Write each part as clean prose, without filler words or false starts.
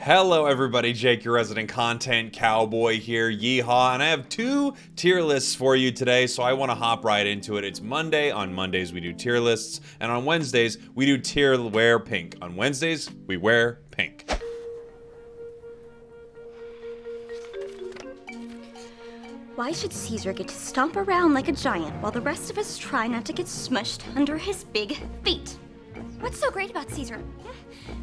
Hello everybody, Jake, your resident content cowboy here, Yeehaw, and I have two tier lists for you today, so I want to hop right into it. It's Monday. On Mondays we do tier lists, and on Wednesdays we do tier wear pink. On Wednesdays we wear pink. Why should Caesar get to stomp around like a giant while the rest of us try not to get smushed under his big feet? What's so great about Caesar?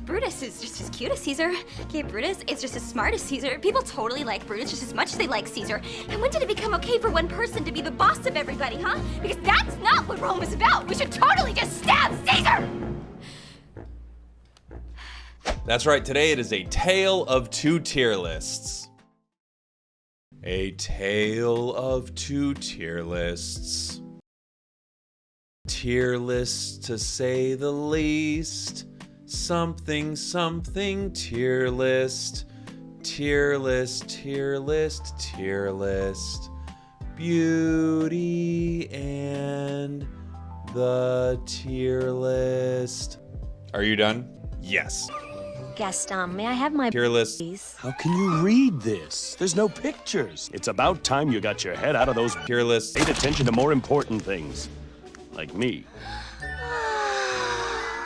Brutus is just as cute as Caesar. Okay, Brutus is just as smart as Caesar. People totally like Brutus just as much as they like Caesar. And when did it become okay for one person to be the boss of everybody, huh? Because that's not what Rome is about. We should totally just stab Caesar! That's right, today it is a tale of two tier lists. A tale of two tier lists. Tier lists to say the least. Something, something, tier list. Tier list, tier list, tier list. Beauty and the tier list. Are you done? Yes. Gaston, may I have my tier list, please? How can you read this? There's no pictures. It's about time you got your head out of those tier lists. Paid attention to more important things, like me.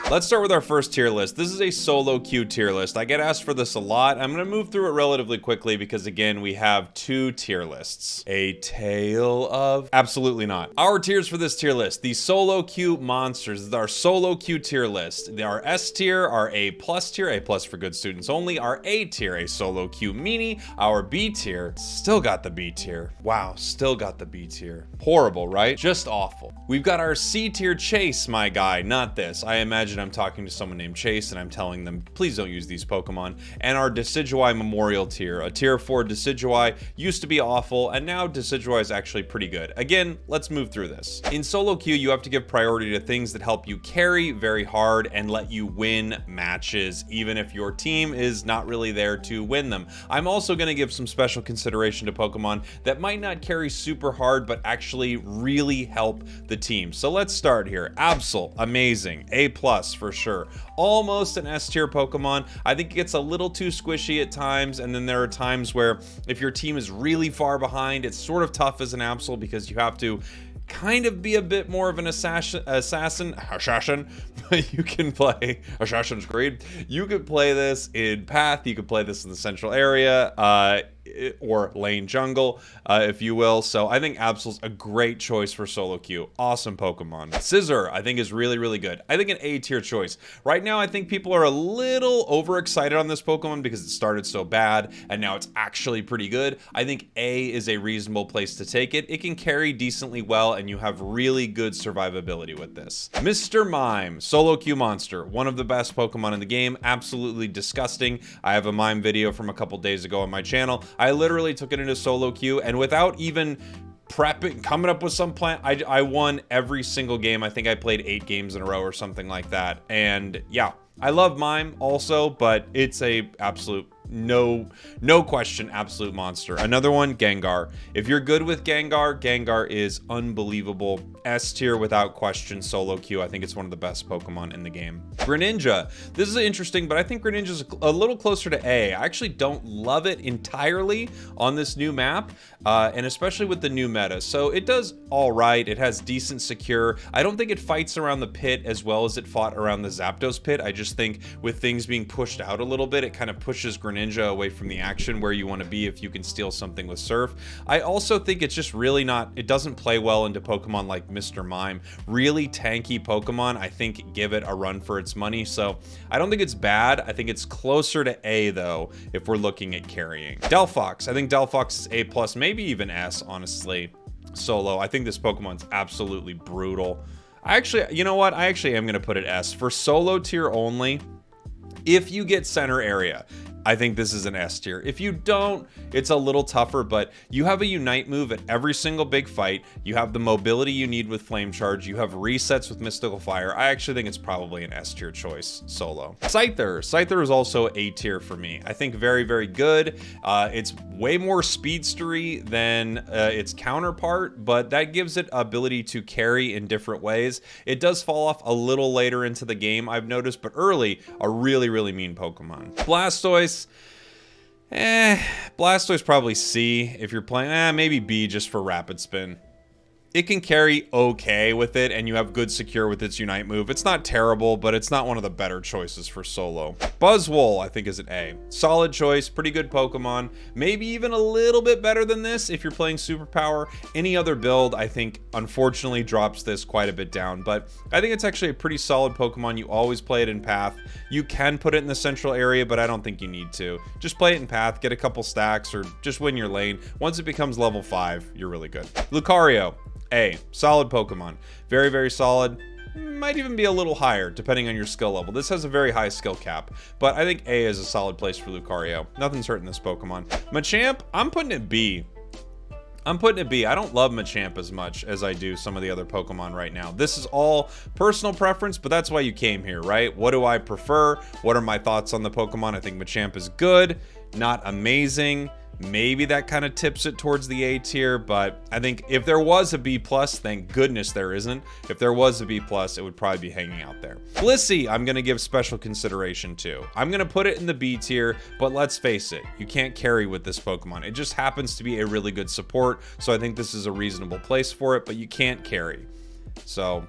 Let's start with our first tier list. This is a solo queue tier list. I get asked for this a lot. I'm gonna move through it relatively quickly because again, we have two tier lists. A tale of... Absolutely not. Our tiers for this tier list, the solo queue monsters. This is our solo queue tier list. Our S tier, our A plus tier, A plus for good students only. Our A tier, a solo queue mini. Our B tier, still got the B tier. Wow, still got the B tier. Horrible, right? Just awful. We've got our C tier chase, my guy, not this. I imagine I'm talking to someone named Chase and I'm telling them, please don't use these Pokemon. And our Decidueye Memorial tier. A tier 4 Decidueye used to be awful, and now Decidueye is actually pretty good. Again, let's move through this. In solo queue, you have to give priority to things that help you carry very hard and let you win matches, even if your team is not really there to win them. I'm also going to give some special consideration to Pokemon that might not carry super hard, but actually really help the team. So let's start here. Absol, amazing. A plus for sure. Almost an S tier Pokemon. I think it gets a little too squishy at times, and then there are times where if your team is really far behind, it's sort of tough as an Absol because you have to kind of be a bit more of an assassin, but you can play Assassin's Creed. You could play this in Path, you could play this in the central area, or lane jungle, if you will. So I think Absol's a great choice for solo queue. Awesome Pokemon. Scizor, I think, is really, really good. I think an A tier choice. Right now, I think people are a little overexcited on this Pokemon because it started so bad and now it's actually pretty good. I think A is a reasonable place to take it. It can carry decently well and you have really good survivability with this. Mr. Mime, solo queue monster. One of the best Pokemon in the game. Absolutely disgusting. I have a Mime video from a couple days ago on my channel. I literally took it into solo queue and without even prepping, coming up with some plan, I won every single game. I think I played 8 games in a row or something like that. And yeah, I love Mime also, but it's a absolute no question absolute monster. Another one, Gengar. If you're good with Gengar, Gengar is unbelievable. S tier without question, solo queue. I think it's one of the best Pokemon in the game. Greninja. This is interesting, but I think Greninja is a little closer to A. I actually don't love it entirely on this new map, and especially with the new meta. So it does all right. It has decent secure. I don't think it fights around the pit as well as it fought around the Zapdos pit. I just think with things being pushed out a little bit, it kind of pushes Greninja away from the action where you want to be if you can steal something with Surf. I also think it's just really not, it doesn't play well into Pokemon like Mr. Mime. Really tanky Pokemon, I think, give it a run for its money. So I don't think it's bad. I think it's closer to A though, if we're looking at carrying. Delphox, I think Delphox is A plus, maybe even S, honestly. Solo, I think this Pokemon's absolutely brutal. You know what? I actually am going to put it S. For solo tier only, if you get center area, I think this is an S tier. If you don't, it's a little tougher, but you have a Unite move at every single big fight. You have the mobility you need with Flame Charge. You have resets with Mystical Fire. I actually think it's probably an S tier choice solo. Scyther. Scyther is also A tier for me. I think very, very good. It's way more speedstery than its counterpart, but that gives it ability to carry in different ways. It does fall off a little later into the game, I've noticed, but early, a really, really mean Pokemon. Blastoise, Blastoise, Blastoise probably C if you're playing, maybe B just for Rapid Spin. It can carry okay with it, and you have good secure with its Unite move. It's not terrible, but it's not one of the better choices for solo. Buzzwole, I think, is an A. Solid choice, pretty good Pokemon. Maybe even a little bit better than this if you're playing Superpower. Any other build, I think, unfortunately drops this quite a bit down, but I think it's actually a pretty solid Pokemon. You always play it in Path. You can put it in the central area, but I don't think you need to. Just play it in Path, get a couple stacks, or just win your lane. Once it becomes level 5, you're really good. Lucario. A, solid Pokemon. Very, very solid. Might even be a little higher, depending on your skill level. This has a very high skill cap, but I think A is a solid place for Lucario. Nothing's hurting this Pokemon. Machamp, I'm putting it B. I'm putting it B. I don't love Machamp as much as I do some of the other Pokemon right now. This is all personal preference, but that's why you came here, right? What do I prefer? What are my thoughts on the Pokemon? I think Machamp is good, not amazing. Maybe that kind of tips it towards the A tier, but I think if there was a B+, thank goodness there isn't. If there was a B+, it would probably be hanging out there. Blissey, I'm going to give special consideration to. I'm going to put it in the B tier, but let's face it, you can't carry with this Pokemon. It just happens to be a really good support, so I think this is a reasonable place for it, but you can't carry. So,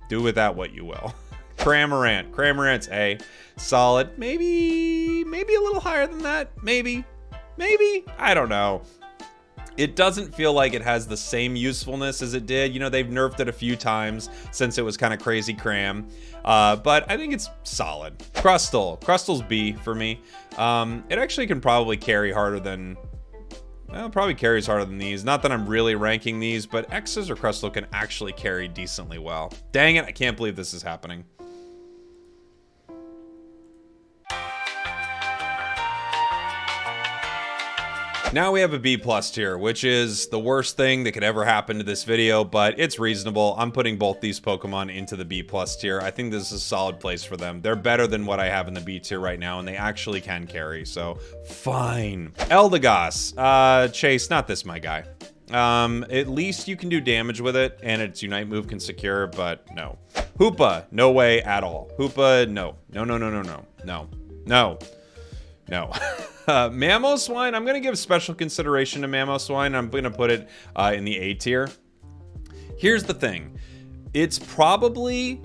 do with that what you will. Cramorant's A. Solid. Maybe a little higher than that. Maybe, I don't know. It doesn't feel like it has the same usefulness as it did. You know, they've nerfed it a few times since it was kind of crazy cram. But I think it's solid. Crustal's B for me. It actually can probably carry harder than... Well, it probably carries harder than these. Not that I'm really ranking these, but X's or Crustal can actually carry decently well. Dang it, I can't believe this is happening. Now we have a B+ tier, which is the worst thing that could ever happen to this video, but it's reasonable. I'm putting both these Pokemon into the B+ tier. I think this is a solid place for them. They're better than what I have in the B tier right now, and they actually can carry, so fine. Eldegoss. Chase, not this, my guy. At least you can do damage with it, and its Unite move can secure, but no. Hoopa, no way at all. Hoopa, no. No. Mamoswine, I'm going to give special consideration to Mamoswine. I'm going to put it in the A tier. Here's the thing. It's probably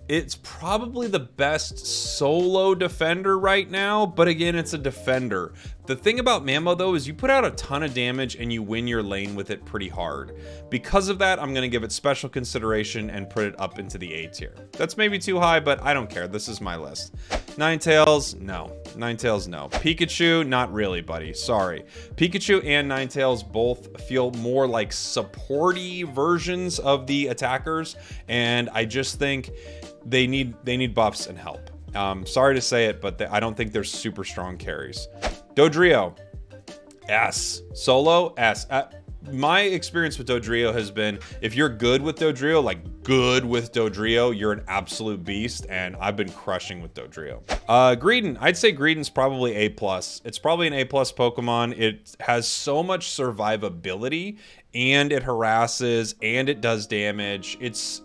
the best solo defender right now, but again, it's a defender. The thing about Mamo, though, is you put out a ton of damage and you win your lane with it pretty hard. Because of that, I'm going to give it special consideration and put it up into the A tier. That's maybe too high, but I don't care. This is my list. Ninetales, no. Ninetales, no. Pikachu, not really, buddy. Sorry. Pikachu and Ninetales both feel more like supporty versions of the attackers, and I just think they need buffs and help. Sorry to say it, but I don't think they're super strong carries. Dodrio, S. Solo, S. My experience with Dodrio has been, if you're good with Dodrio, like good with Dodrio, you're an absolute beast, and I've been crushing with Dodrio. Greedent, I'd say Greedent's probably A+. It's probably an A+ Pokemon. It has so much survivability, and it harasses, and it does damage. It's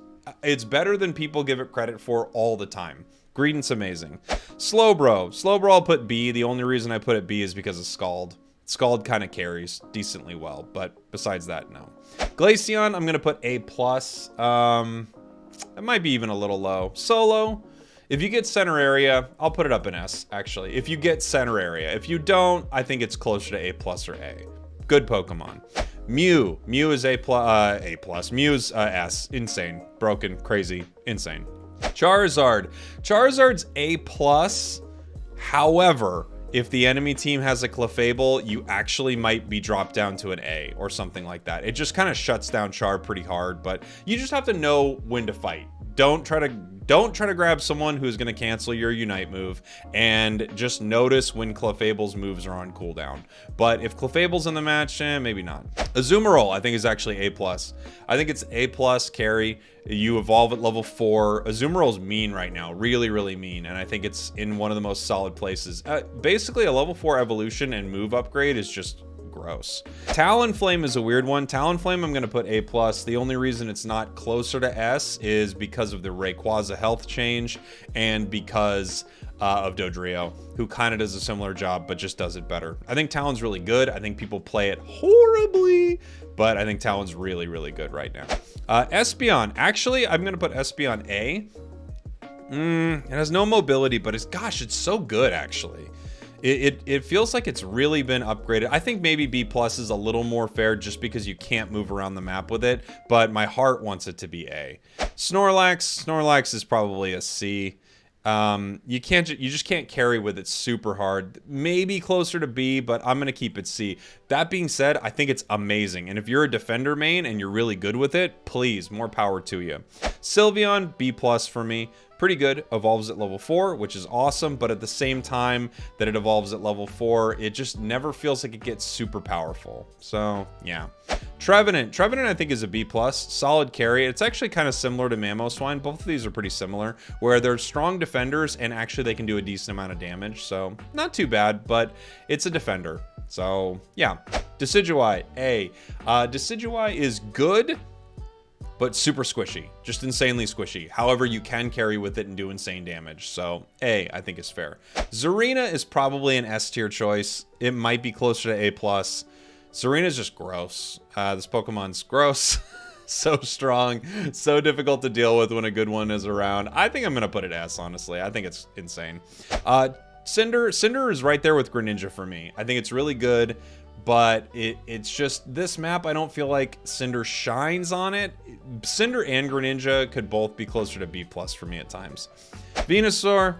better than people give it credit for all the time. Greedent's amazing. Slowbro, I'll put B. The only reason I put it B is because of Scald. Scald kind of carries decently well, but besides that, no. Glaceon, I'm going to put A+. It might be even a little low. Solo, if you get center area, I'll put it up in S, actually. If you get center area. If you don't, I think it's closer to A+ or A. Good Pokemon. Mew is A+. Mew's S. Insane. Broken. Crazy. Insane. Charizard's A+. However, if the enemy team has a Clefable, you actually might be dropped down to an A or something like that. It just kind of shuts down Char pretty hard, but you just have to know when to fight. Don't try to grab someone who's going to cancel your Unite move, and just notice when Clefable's moves are on cooldown. But if Clefable's in the match, maybe not. Azumarill, I think, is actually A+. I think it's A+ carry. You evolve at level 4. Azumarill's mean right now, really, really mean, and I think it's in one of the most solid places. Basically, a level 4 evolution and move upgrade is just gross. Talonflame is a weird one. Talonflame I'm going to put A+. The only reason it's not closer to S is because of the Rayquaza health change, and because of Dodrio, who kind of does a similar job, but just does it better. I think Talon's really good. I think people play it horribly, but I think Talon's really, really good right now. Espeon. Actually, I'm going to put Espeon A. It has no mobility, but it's so good, actually. It feels like it's really been upgraded. I think maybe B+ is a little more fair just because you can't move around the map with it, but my heart wants it to be A. Snorlax is probably a C. You just can't carry with it super hard. Maybe closer to B, but I'm going to keep it C. That being said, I think it's amazing. And if you're a defender main and you're really good with it, please, more power to you. Sylveon, B+ for me. Pretty good. Evolves at level 4, which is awesome, but at the same time that it evolves at level 4, it just never feels like it gets super powerful. So, yeah. Trevenant I think is a B+. Solid carry. It's actually kind of similar to Mamoswine. Both of these are pretty similar, where they're strong defenders and actually they can do a decent amount of damage. So, not too bad, but it's a defender. So, yeah. Decidueye, A. Decidueye is good, but super squishy, just insanely squishy. However, you can carry with it and do insane damage. So A, I think is fair. Zarina is probably an S tier choice. It might be closer to A+. Zarina is just gross. This Pokemon's gross. So strong, so difficult to deal with when a good one is around. I think I'm gonna put it S, honestly. I think it's insane. Cinder is right there with Greninja for me. I think it's really good, but it's just this map, I don't feel like Cinder shines on it. Cinder and Greninja could both be closer to B+ for me at times. Venusaur,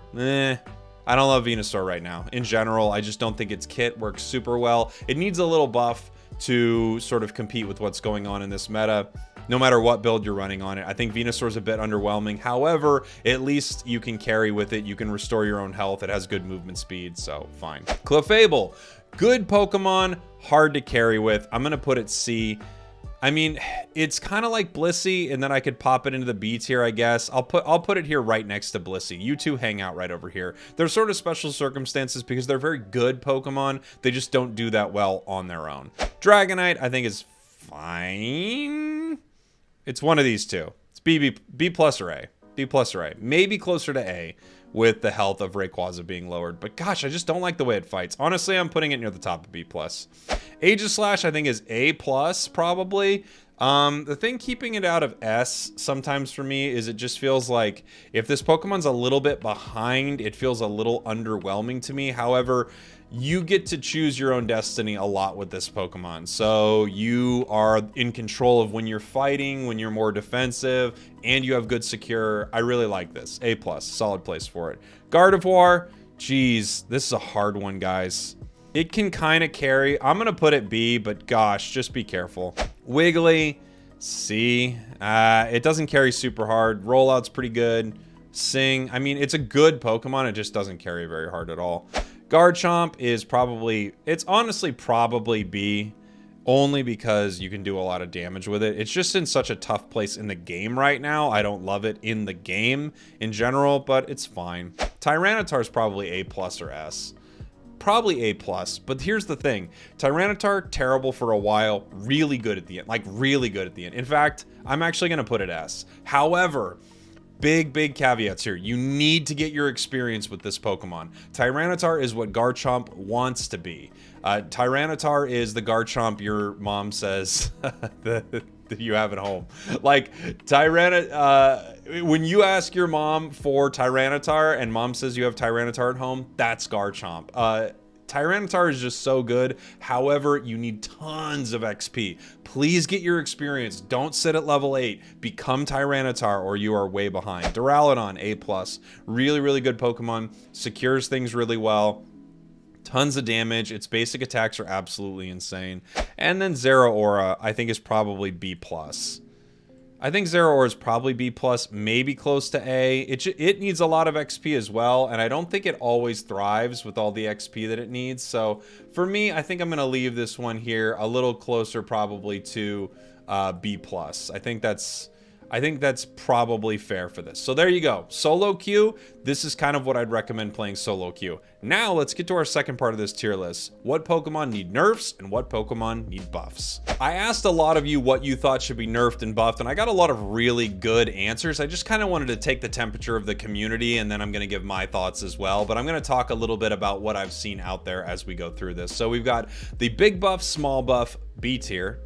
I don't love Venusaur right now. In general, I just don't think its kit works super well. It needs a little buff to sort of compete with what's going on in this meta, no matter what build you're running on it. I think Venusaur's a bit underwhelming. However, at least you can carry with it. You can restore your own health. It has good movement speed, so fine. Clefable, good Pokemon, hard to carry with. I'm gonna put it C. I mean, it's kind of like Blissey, and then I could pop it into the B tier, I guess. I'll put it here right next to Blissey. You two hang out right over here. They're sort of special circumstances because they're very good Pokemon. They just don't do that well on their own. Dragonite, I think, is fine. It's one of these two. It's B+ or A. B+ or A. Maybe closer to A with the health of Rayquaza being lowered. But gosh, I just don't like the way it fights. Honestly, I'm putting it near the top of B+. Aegislash, I think, is A+, probably. The thing keeping it out of S sometimes for me is it just feels like if this Pokemon's a little bit behind, it feels a little underwhelming to me. However, you get to choose your own destiny a lot with this Pokemon. So you are in control of when you're fighting, when you're more defensive, and you have good secure. I really like this. A+, solid place for it. Gardevoir, geez, this is a hard one, guys. It can kind of carry. I'm going to put it B, but gosh, just be careful. Wiggly, C. It doesn't carry super hard. Rollout's pretty good. Sing, I mean, it's a good Pokemon. It just doesn't carry very hard at all. Garchomp is probably, it's honestly probably B, only because you can do a lot of damage with it. It's just in such a tough place in the game right now. I don't love it in the game in general, but it's fine. Tyranitar is probably A+ or S. Probably A+, but here's the thing. Tyranitar, terrible for a while, really good at the end. Like, really good at the end. In fact, I'm actually going to put it S. However, big caveats here. You need to get your experience with this Pokemon. Tyranitar is what Garchomp wants to be. Tyranitar is the Garchomp your mom says that you have at home. Like, when you ask your mom for Tyranitar and mom says you have Tyranitar at home, that's Garchomp. Tyranitar is just so good. However, you need tons of XP. Please get your experience. Don't sit at level 8. Become Tyranitar or you are way behind. Duraludon, A+. Really good Pokemon. Secures things really well. Tons of damage. Its basic attacks are absolutely insane. And then Zeraora, I think, is probably B+. I think Zeraora is probably B+, maybe close to A. It needs a lot of XP as well, and I don't think it always thrives with all the XP that it needs. So for me, I think I'm going to leave this one here a little closer probably to B+. I think that's probably fair for this. So there you go. Solo queue, this is kind of what I'd recommend playing solo queue. Now let's get to our second part of this tier list. What Pokemon need nerfs and what Pokemon need buffs? I asked a lot of you what you thought should be nerfed and buffed, and I got a lot of really good answers. I just kind of wanted to take the temperature of the community, and then I'm going to give my thoughts as well. But I'm going to talk a little bit about what I've seen out there as we go through this. So we've got the big buff, small buff, B tier.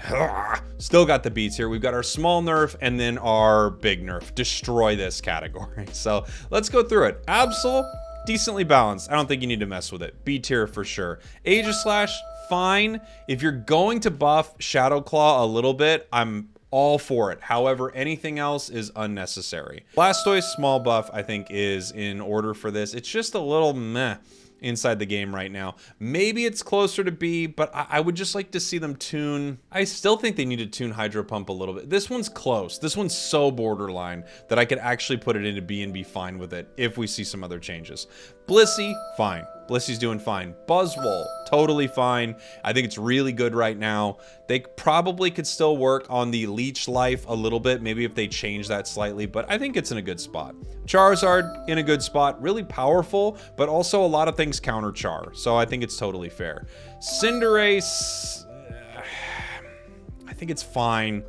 Still got the B tier. We've got our small nerf and then our big nerf. Destroy this category. So let's go through it. Absol, decently balanced. I don't think you need to mess with it. B tier for sure. Aegislash, fine. If you're going to buff Shadow Claw a little bit, I'm all for it. However, anything else is unnecessary. Blastoise, small buff, I think is in order for this. It's just a little meh inside the game right now. Maybe it's closer to B, but I would just like to see them tune. I still think they need to tune Hydro Pump a little bit. This one's close. This one's so borderline that I could actually put it into B and be fine with it if we see some other changes. Blissey, fine. Blissy's doing fine. Buzzwole, totally fine. I think it's really good right now. They probably could still work on the leech life a little bit, maybe if they change that slightly, but I think it's in a good spot. Charizard, in a good spot. Really powerful, but also a lot of things counter Char, so I think it's totally fair. Cinderace, I think it's fine.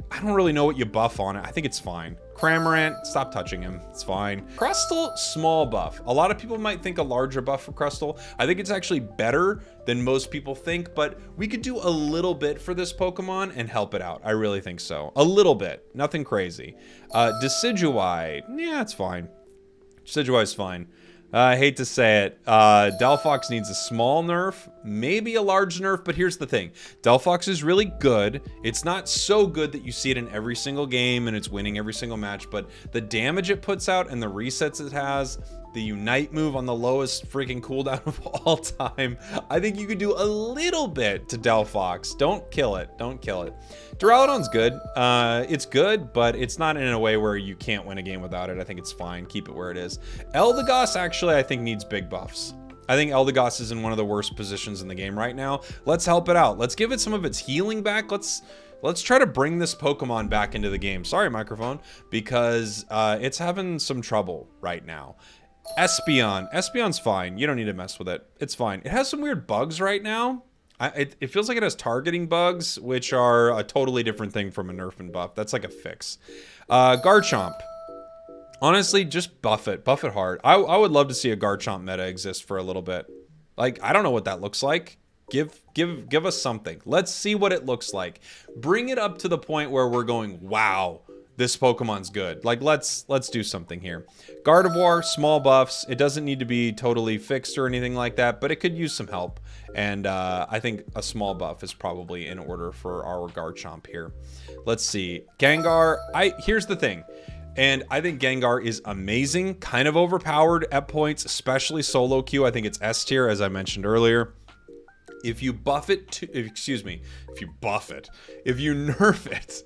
I don't really know what you buff on it. I think it's fine. Cramorant, stop touching him. It's fine. Crustle, small buff. A lot of people might think a larger buff for Crustle. I think it's actually better than most people think, but we could do a little bit for this Pokemon and help it out. I really think so. A little bit. Nothing crazy. Decidueye, yeah, it's fine. Decidueye's fine. I hate to say it. Delphox needs a small nerf, maybe a large nerf, but here's the thing. Delphox is really good. It's not so good that you see it in every single game and it's winning every single match, but the damage it puts out and the resets it has, the Unite move on the lowest freaking cooldown of all time, I think you could do a little bit to Delphox. Don't kill it. Don't kill it. Duraludon's good. It's good, but it's not in a way where you can't win a game without it. I think it's fine. Keep it where it is. Eldegoss actually, I think, needs big buffs. I think Eldegoss is in one of the worst positions in the game right now. Let's help it out. Let's give it some of its healing back. Let's try to bring this Pokemon back into the game. Sorry, microphone, because it's having some trouble right now. Espeon. Espeon's fine. You don't need to mess with it. It's fine. It has some weird bugs right now. It feels like it has targeting bugs, which are a totally different thing from a nerf and buff. That's like a fix. Garchomp. Honestly, just buff it. Buff it hard. I would love to see a Garchomp meta exist for a little bit. Like, I don't know what that looks like. Give us something. Let's see what it looks like. Bring it up to the point where we're going, wow, this Pokemon's good. Like, let's do something here. Gardevoir, small buffs. It doesn't need to be totally fixed or anything like that, but it could use some help. And I think a small buff is probably in order for our Garchomp here. Let's see. Gengar, here's the thing. And I think Gengar is amazing, kind of overpowered at points, especially solo queue. I think it's S tier, as I mentioned earlier. If you buff it, if you nerf it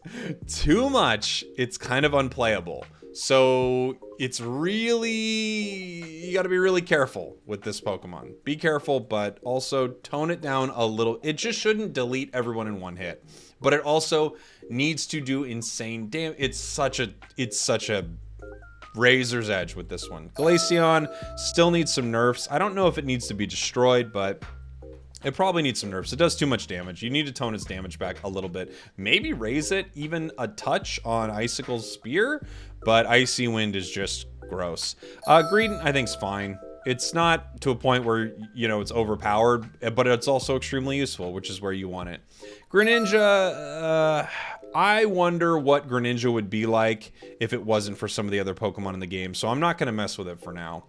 too much, it's kind of unplayable. So it's really, you got to be really careful with this Pokemon. Be careful, but also tone it down a little. It just shouldn't delete everyone in one hit, but it also needs to do insane damage. It's such a razor's edge with this one. Glaceon still needs some nerfs. I don't know if it needs to be destroyed, but it probably needs some nerfs. It does too much damage. You need to tone its damage back a little bit. Maybe raise it even a touch on Icicle's Spear, but Icy Wind is just gross. Greedent, I think, is fine. It's not to a point where, you know, it's overpowered, but it's also extremely useful, which is where you want it. Greninja, I wonder what Greninja would be like if it wasn't for some of the other Pokemon in the game, so I'm not going to mess with it for now.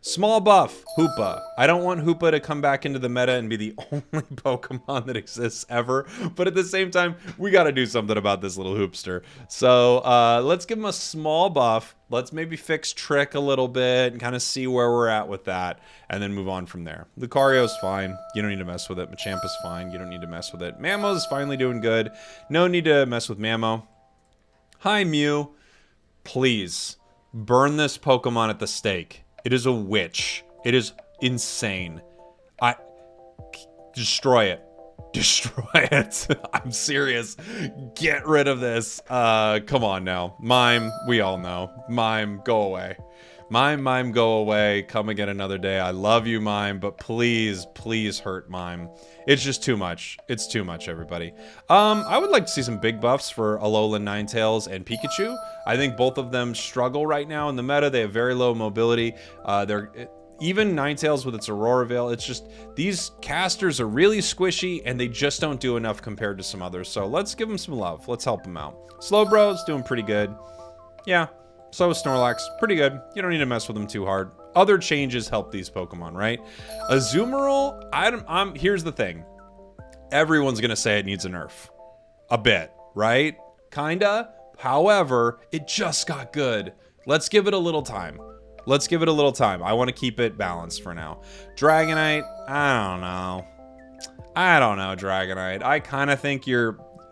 Small buff, Hoopa. I don't want Hoopa to come back into the meta and be the only Pokemon that exists ever, but at the same time, we got to do something about this little hoopster. So let's give him a small buff. Let's maybe fix Trick a little bit and kind of see where we're at with that, and then move on from there. Lucario's fine. You don't need to mess with it. Machampa's fine. You don't need to mess with it. Mamo's finally doing good. No need to mess with Mamo. Hi, Mew. Please, burn this Pokemon at the stake. It is a witch. It is insane. Destroy it. Destroy it. I'm serious. Get rid of this. Come on now. Mime, we all know. Mime, go away. Mime, go away. Come again another day. I love you, Mime, but please, please hurt Mime. It's just too much. It's too much, everybody. I would like to see some big buffs for Alolan Ninetales and Pikachu. I think both of them struggle right now in the meta. They have very low mobility. Even Ninetales with its Aurora Veil, it's just, these casters are really squishy and they just don't do enough compared to some others. So let's give them some love. Let's help them out. Slowbro's doing pretty good. Yeah, so is Snorlax. Pretty good. You don't need to mess with them too hard. Other changes help these Pokemon, right? Azumarill, here's the thing. Everyone's going to say it needs a nerf. A bit, right? Kinda. However, it just got good. Let's give it a little time. Let's give it a little time. I want to keep it balanced for now. Dragonite, I don't know. Dragonite. I kind of think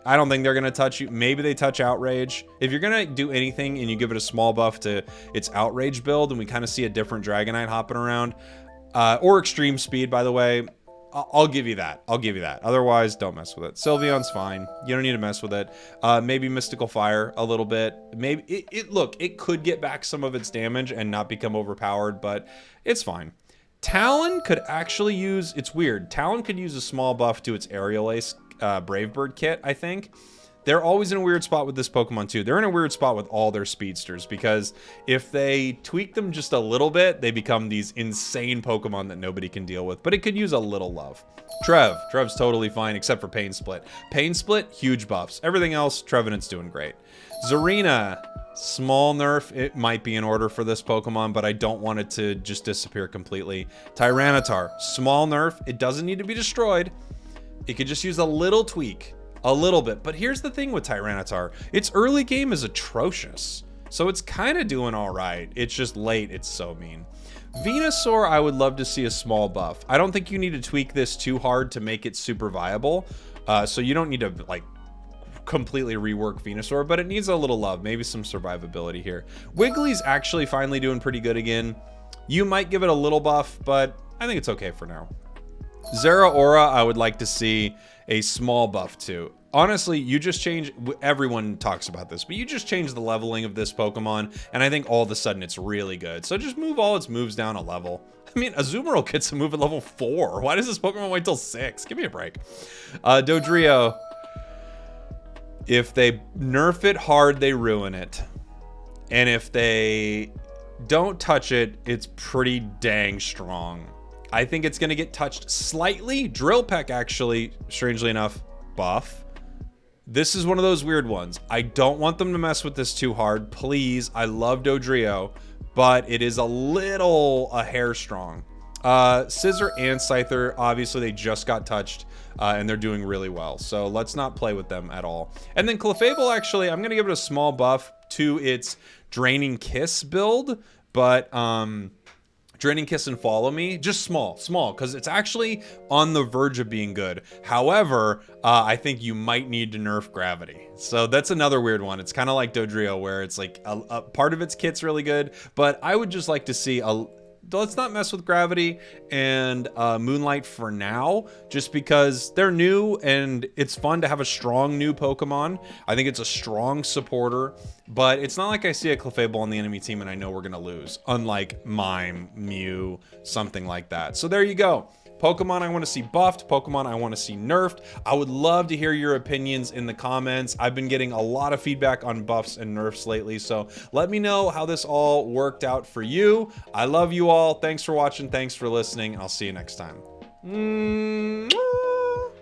I don't think they're going to touch you. Maybe they touch Outrage. If you're going to do anything and you give it a small buff to its Outrage build, and we kind of see a different Dragonite hopping around, or Extreme Speed, by the way, I'll give you that. I'll give you that. Otherwise, don't mess with it. Sylveon's fine. You don't need to mess with it. Maybe Mystical Fire a little bit. Maybe look, it could get back some of its damage and not become overpowered, but it's fine. Talon could actually use, it's weird. Talon could use a small buff to its Aerial Ace Brave Bird kit, I think. They're always in a weird spot with this Pokemon too. They're in a weird spot with all their speedsters because if they tweak them just a little bit, they become these insane Pokemon that nobody can deal with. But it could use a little love. Trev's totally fine except for Pain Split. Pain Split, huge buffs. Everything else, Trevenant's doing great. Zarina, small nerf. It might be in order for this Pokemon, but I don't want it to just disappear completely. Tyranitar, small nerf. It doesn't need to be destroyed. It could just use a little tweak. A little bit. But here's the thing with Tyranitar. Its early game is atrocious. So it's kind of doing all right. It's just late. It's so mean. Venusaur, I would love to see a small buff. I don't think you need to tweak this too hard to make it super viable. So you don't need to like completely rework Venusaur, but it needs a little love. Maybe some survivability here. Wiggly's actually finally doing pretty good again. You might give it a little buff, but I think it's okay for now. Zeraora, I would like to see a small buff to. Honestly, you just change, everyone talks about this, but you just change the leveling of this Pokemon, and I think all of a sudden it's really good. So just move all its moves down a level. I mean, Azumarill gets a move at level 4. Why does this Pokemon wait till 6? Give me a break. Dodrio, if they nerf it hard, they ruin it. And if they don't touch it, it's pretty dang strong. I think it's going to get touched slightly. Drill Peck, actually, strangely enough, buff. This is one of those weird ones. I don't want them to mess with this too hard. Please, I love Dodrio, but it is a hair strong. Scizor and Scyther, obviously, they just got touched, and they're doing really well. So let's not play with them at all. And then Clefable, actually, I'm going to give it a small buff to its Draining Kiss build, but Draining Kiss and Follow Me, just small, because it's actually on the verge of being good. However, I think you might need to nerf Gravity. So that's another weird one. It's kind of like Dodrio, where it's like a part of its kit's really good, but I would just like to see let's not mess with Gravity and Moonlight for now, just because they're new and it's fun to have a strong new Pokemon. I think it's a strong supporter, but it's not like I see a Clefable on the enemy team and I know we're going to lose, unlike Mime, Mew, something like that. So there you go. Pokemon I want to see buffed, Pokemon I want to see nerfed. I would love to hear your opinions in the comments. I've been getting a lot of feedback on buffs and nerfs lately, so let me know how this all worked out for you. I love you all. Thanks for watching. Thanks for listening. I'll see you next time.